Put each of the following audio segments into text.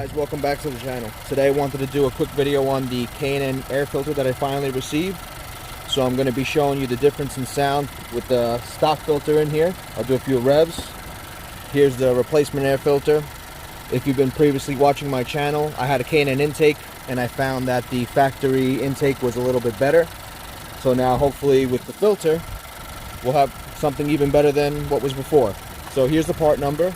Guys, welcome back to the channel. Today I wanted to do a quick video on the K&N air filter that I finally received. So I'm going to be showing you the difference in sound with the stock filter in here. I'll do a few revs. Here's the replacement air filter. If you've been previously watching my channel, I had a K&N intake and I found that the factory intake was a little bit better. So now hopefully with the filter we'll have something even better than what was before. So here's the part number.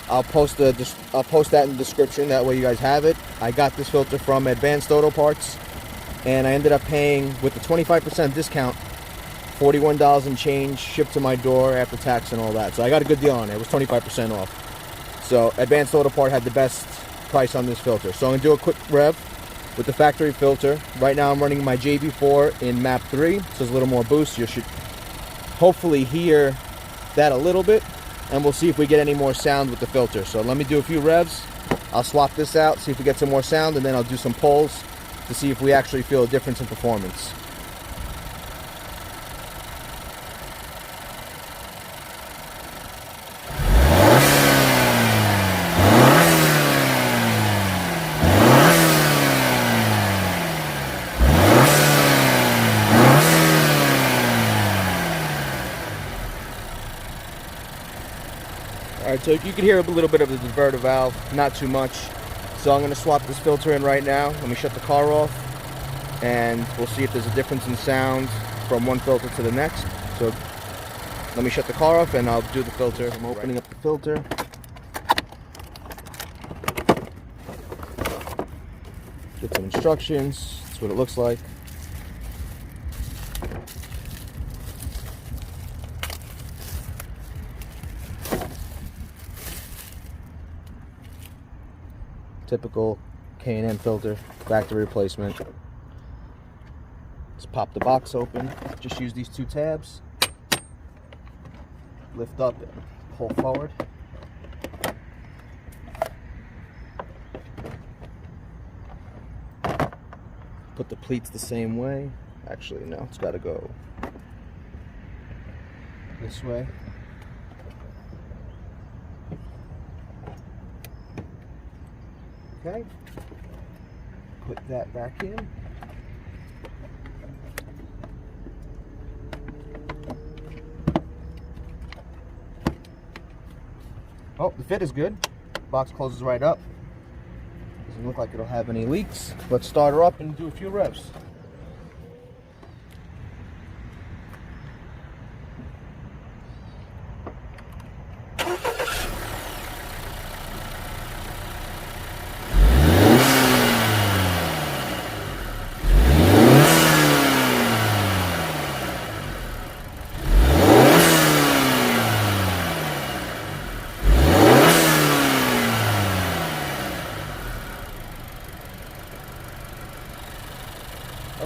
I'll post that in the description, that way you guys have it. I got this filter from Advanced Auto Parts and I ended up paying, with the 25% discount, $41 and change shipped to my door after tax and all that. So I got a good deal on it. It was 25% off. So Advanced Auto Part had the best price on this filter. So I'm going to do a quick rev with the factory filter. Right now I'm running my JB4 in map 3, so there's a little more boost. You should hopefully hear that a little bit, and we'll see if we get any more sound with the filter. So let me do a few revs. I'll swap this out, see if we get some more sound, and then I'll do some polls to see if we actually feel a difference in performance. Alright, so you can hear a little bit of the diverter valve, not too much. So I'm going to swap this filter in right now. Let me shut the car off and we'll see if there's a difference in sound from one filter to the next. So let me shut the car off and I'll do the filter. I'm opening up the filter. Get some instructions. That's what it looks like. Typical K&N filter, factory replacement. Let's pop the box open. Just use these two tabs. Lift up and pull forward. Put the pleats the same way. Actually, no, it's got to go this way. Okay, put that back in. Oh, the fit is good. Box closes right up. Doesn't look like it'll have any leaks. Let's start her up and do a few revs.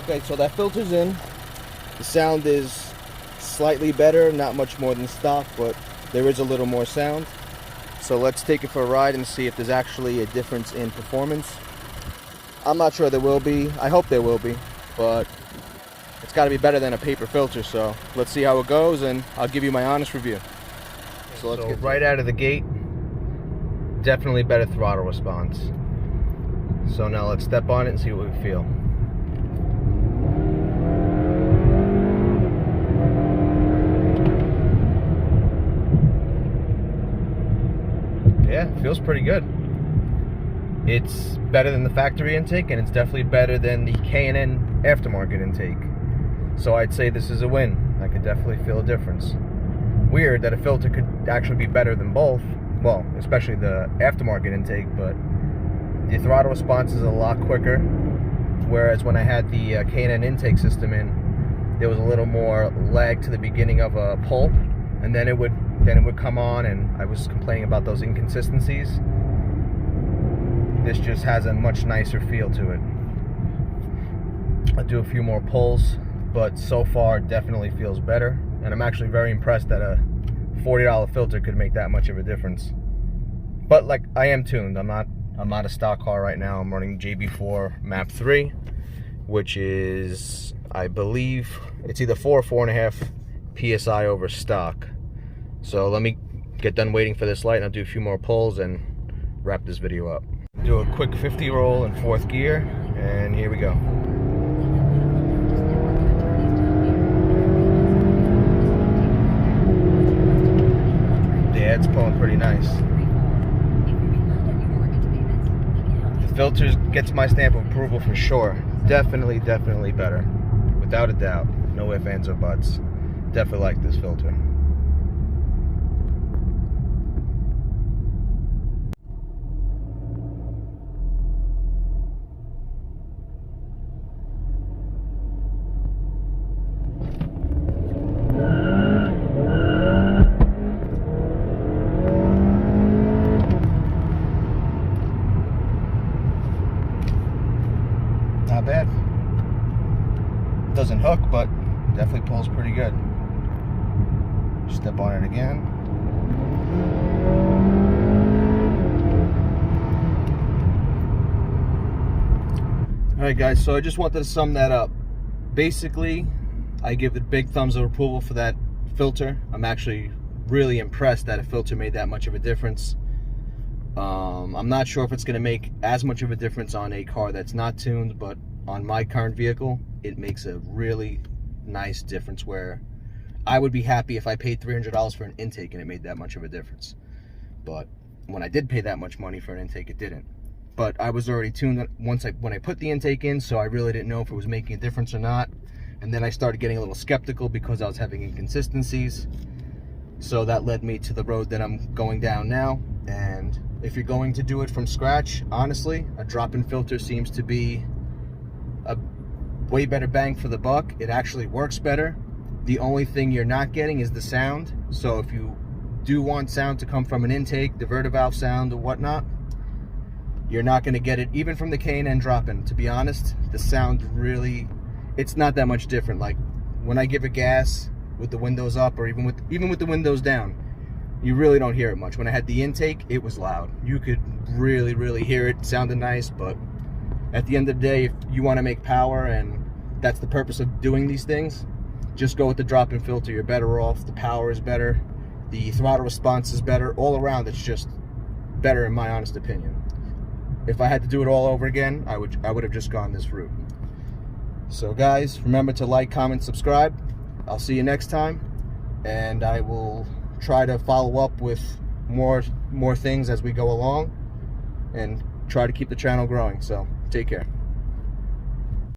Okay, so that filter's in. The sound is slightly better, not much more than stock, but there is a little more sound. So let's take it for a ride and see if there's actually a difference in performance. I'm not sure there will be. I hope there will be, but it's got to be better than a paper filter. So let's see how it goes, and I'll give you my honest review. So let's get right out of the gate. Definitely better throttle response. So now let's step on it and see what we feel. Yeah, it feels pretty good. It's better than the factory intake, and it's definitely better than the K&N aftermarket intake. So I'd say this is a win. I could definitely feel a difference. Weird that a filter could actually be better than both. Well, especially the aftermarket intake, but the throttle response is a lot quicker. Whereas when I had the K&N intake system in, there was a little more lag to the beginning of a pull, and then it would come on, and I was complaining about those inconsistencies. This just has a much nicer feel to it. I'll do a few more pulls, but so far definitely feels better, and I'm actually very impressed that a $40 filter could make that much of a difference. But like, I am tuned. I'm not a stock car right now. I'm running JB4 map 3, which is, I believe it's either 4 or 4.5 psi over stock. So let me get done waiting for this light and I'll do a few more pulls and wrap this video up. Do a quick 50 roll in 4th gear, and here we go. Yeah, it's pulling pretty nice. The filters gets my stamp of approval for sure. Definitely better. Without a doubt. No ifs, ands, or buts. Definitely like this filter. Not bad. Doesn't hook, but definitely pulls pretty good. Step on it again. Alright guys, so I just wanted to sum that up. Basically, I give the big thumbs of approval for that filter. I'm actually really impressed that a filter made that much of a difference. I'm not sure if it's going to make as much of a difference on a car that's not tuned, but on my current vehicle, it makes a really nice difference where I would be happy if I paid $300 for an intake and it made that much of a difference. But when I did pay that much money for an intake, it didn't. But I was already tuned when I put the intake in, so I really didn't know if it was making a difference or not. And then I started getting a little skeptical because I was having inconsistencies. So that led me to the road that I'm going down now. And if you're going to do it from scratch, honestly, a drop-in filter seems to be a way better bang for the buck. It actually works better. The only thing you're not getting is the sound. So if you do want sound to come from an intake, diverter valve sound or whatnot, you're not going to get it even from the K&N drop-in. To be honest, the sound really, it's not that much different. Like when I give it gas with the windows up or even with the windows down, you really don't hear it much. When I had the intake, it was loud. You could really hear it. It sounded nice, but at the end of the day, if you want to make power and that's the purpose of doing these things, just go with the drop-in filter. You're better off. The power is better. The throttle response is better. All around, it's just better in my honest opinion. If I had to do it all over again, I would have just gone this route. So guys, remember to like, comment, subscribe. I'll see you next time, and I will try to follow up with more things as we go along and try to keep the channel growing. So take care.